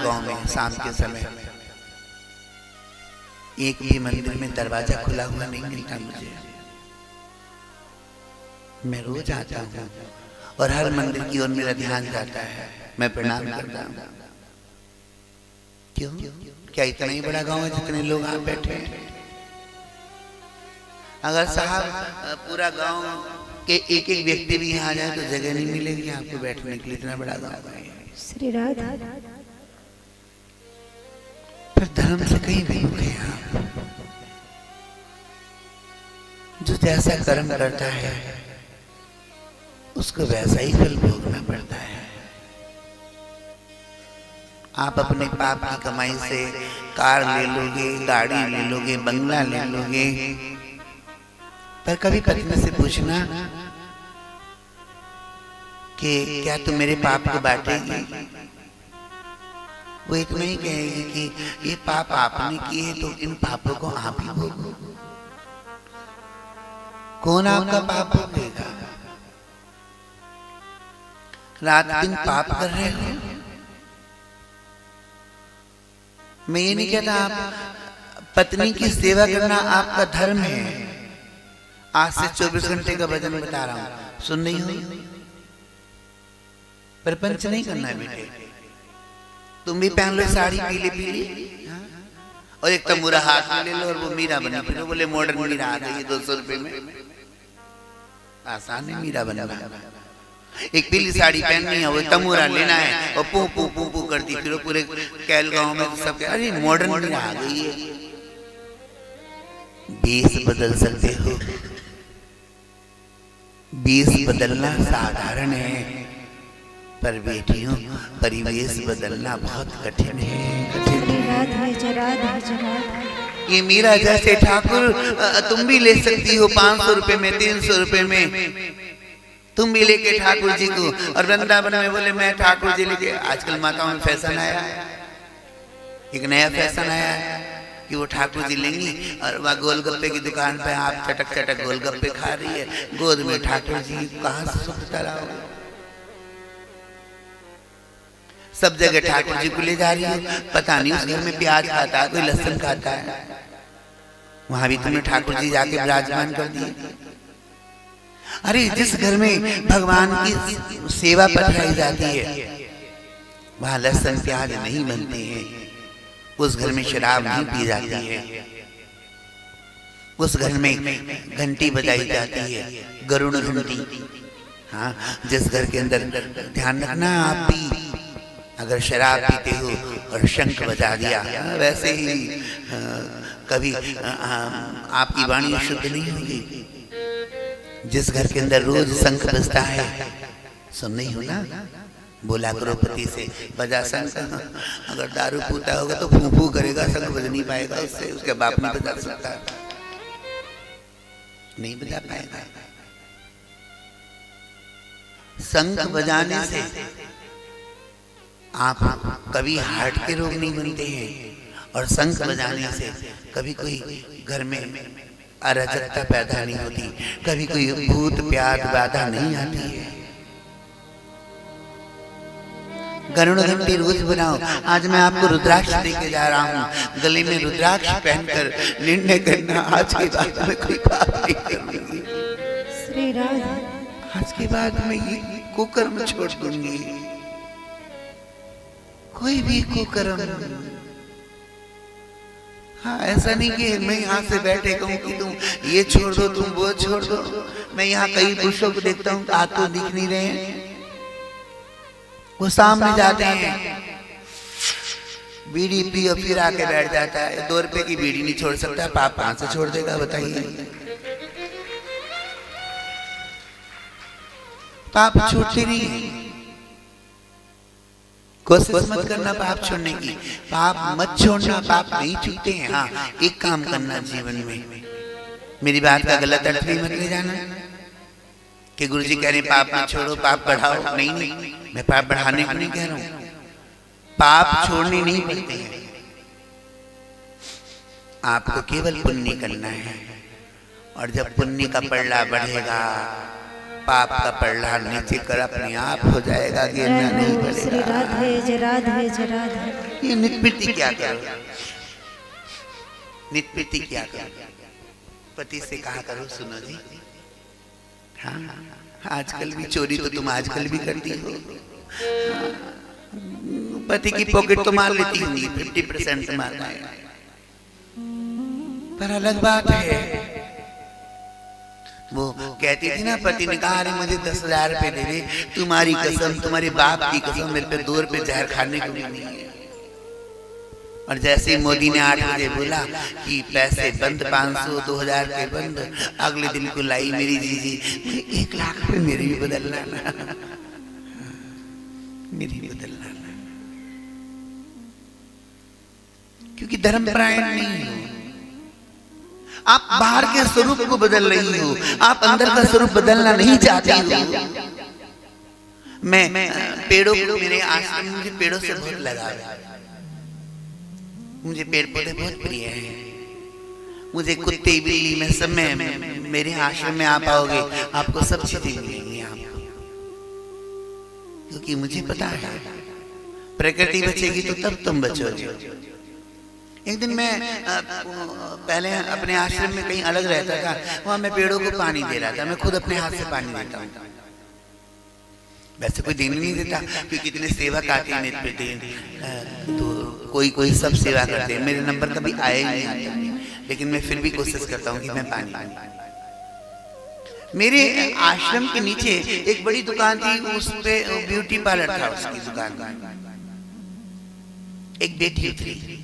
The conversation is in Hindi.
गांव में शाम के समय एक भी मंदिर में दरवाजा खुला हुआ नहीं मिलता मुझे। मैं रोज आता हूँ और हर मंदिर की ओर मेरा ध्यान जाता है, मैं प्रणाम करता हूँ। क्यों? क्या इतना ही बड़ा गांव है जितने लोग आप बैठे हैं? अगर साहब पूरा गांव के एक एक व्यक्ति भी यहाँ आ जाए तो जगह नहीं मिलेगी आपको बैठने के लिए, इतना बड़ा गांव है। श्री राधा। फिर धर्म से कहीं भी मुखे आप, जो जैसा कर्म करता है उसको वैसा ही फल भोगना पड़ता है। आप अपने पाप की कमाई से कार ले लोगे, गाड़ी ले लोगे, बंगला ले लोगे, पर कभी पत्नी से पूछना कि क्या तुम मेरे पाप को बांटेगी? वो इतना ही कहेगी कि ये पाप आपने किए तो इन पापों को आप ही भोगो। कौन आपका पाप भोगेगा? रात दिन पाप कर रहे हो। मैं ये नहीं कहता आप पत्नी की सेवा करना आपका धर्म है। आज से 24 घंटे का भजन बता रहा हूं, सुन नहीं हो? प्रपंच नहीं करना है बेटे। तुम भी पहन लो साड़ी पीली पीली और एक तंबूरा हाथ में ले लो और वो मीरा बनी फिरो। बोले मॉडर्न मीरा आ गई 200 रुपए में। आसान है मीरा बनना। एक पीली साड़ी पहननी है, वो तंबूरा लेना है और पू पू पू पू करती फिर पूरे कैल गांव में सब। अरे मॉडर्न मीरा आ गई है। बेस बदल सकते हो, बेस बदलना साधारण है, पर बेटियों परिवेश बदलना बहुत कठिन है। ये मीरा जैसे ठाकुर तुम भी ले सकती हो 500 रुपए में, 300 रुपए में तुम भी लेके ठाकुर जी को। और वृंदावन में बोले मैं ठाकुर जी लेके। आजकल माताओं में फैशन आया है, एक नया फैशन आया है कि वो ठाकुर जी लेंगी और वह गोलगप्पे की दुकान पे आप चटक चटक गोलगप्पे खा रही है, गोद में ठाकुर जी। कहाँ से सुखता रहा? सब जगह ठाकुर जी को ले जा रही है। पता नहीं उस घर में प्याज खाता है, कोई लहसुन खाता है। वहां भी तुमने ठाकुर जी जाके विराजमान कर दिए। अरे जिस घर में भगवान की सेवा पठराई जाती है वहां लहसुन प्याज नहीं बनते हैं। उस घर में शराब नहीं पी जाती है। उस घर में घंटी बजाई जाती है, गरुड़ घंटी। हाँ, जिस घर के अंदर ध्यान रखना, आप भी अगर शराब पीते हो और शंख बजा दिया, वैसे ही कभी आपकी वाणी शुद्ध नहीं होगी। जिस घर के अंदर रोज शंख बजता है, सुन नहीं हो ना? बोला करो पति से, बजा शंख। अगर दारू पीता होगा तो फू फू करेगा, शंख बज नहीं पाएगा उससे। उसके बाप नहीं बजा सकता, नहीं बजा पाएगा। शंख बजाने से आप कभी हार्ट के रोग नहीं बनते हैं, और शंख बजाने से कभी कोई घर में अराजकता पैदा नहीं होती, कभी कोई भूत प्याद बाधा नहीं आती है। गरुड़ घंटी रोज बनाओ। आज मैं आपको रुद्राक्ष देके जा रहा हूँ। गले में रुद्राक्ष पहनकर निर्णय करना, आज के बाद में कोई पाप नहीं करूंगी। श्री राधा। आज के बाद मैं ये कुकर्म छोड़ दूंगी। कोई भी कुकर्म। हाँ, ऐसा नहीं कि मैं यहाँ से बैठे कहूँ कि तुम ये छोड़ दो, तुम वो छोड़ दो। मैं यहाँ कई पुरुषों को देखता हूँ, हाथ तो दिख नहीं रहे हैं, वो सामने जाते हैं, बीड़ी पी और फिर आके बैठ जाता है। 2 रुपए की बीड़ी नहीं छोड़ सकता, पाप कहाँ से छोड़ देगा बताइए? पाप छूटते नहीं है। कोशिश मत करना पाप छोड़ने की। पाप मत छोड़ना, पाप नहीं छूटते हैं। हाँ, एक काम करना जीवन में, मेरी बात का गलत अर्थ भी मत ले जाना कि गुरुजी कह रहे पाप मत छोड़ो, पाप बढ़ाओ। नहीं नहीं, मैं पाप बढ़ाने को नहीं कह रहा हूँ। पाप छोड़ने नहीं पड़ते हैं, आपको केवल पुण्य करना है। और जब पुण्य का पल्ला बढ़ेगा पाप का पड़ला नीचे कर अपने आप हो जाएगा, गिरना नहीं श्री पड़ेगा। राधे जय राधे जय राधे। ये नित्य क्या करो, नित्य क्या करो, पति से कहा करो सुनो जी, हाँ आजकल भी चोरी तो तुम आजकल भी करती हो, पति की पॉकेट तो मार लेती होंगी, 50% मारना है, पर अलग बात है। वो कहती थी ना, पति ने कहा अरे मुझे 10,000 रुपए दे दे, तुम्हारी कसम, तुम्हारे बाप की कसम, मेरे पे 2 रुपए जहर खाने को भी नहीं है। और जैसे ही मोदी ने 8 बजे बोला कि पैसे बंद, 500 2,000 रुपए बंद, अगले दिन को लाई मेरी जीजी 1 लाख रुपए मेरे भी बदलना ना, मेरी भी बदलना ना, क्योंकि धर्मपरायण नहीं हो आप, बाहर के स्वरूप को बदल रही हो, आप अंदर का स्वरूप बदलना नहीं चाहती हो। मैं पेड़ों को, मेरे आश्रम में मुझे पेड़ों से बहुत लगाव है, मुझे पेड़ पौधे बहुत प्रिय हैं। मुझे कुत्ते बिल्ली में सब में, मेरे आश्रम में आप आओगे आपको सब चीजें मिलेंगी आपको, क्योंकि मुझे पता है प्रकृति बचेगी तो तब तुम बचोगे। एक दिन मैं पहले अपने आश्रम में कहीं अलग रहता था, वहां मैं पेड़ों को पानी दे रहा था, मैं खुद अपने हाथ से पानी देता हूँ, वैसे कोई देने नहीं देता क्योंकि इतने सेवक आते हैं मेरे पे, तो कोई सब सेवा करते हैं, मेरे नंबर कभी आए ही नहीं, लेकिन मैं फिर भी कोशिश करता हूँ कि मैं पानी। मेरे आश्रम के नीचे एक बड़ी दुकान थी, उस पे ब्यूटी पार्लर था, उसकी दुकान एक बेटी थी,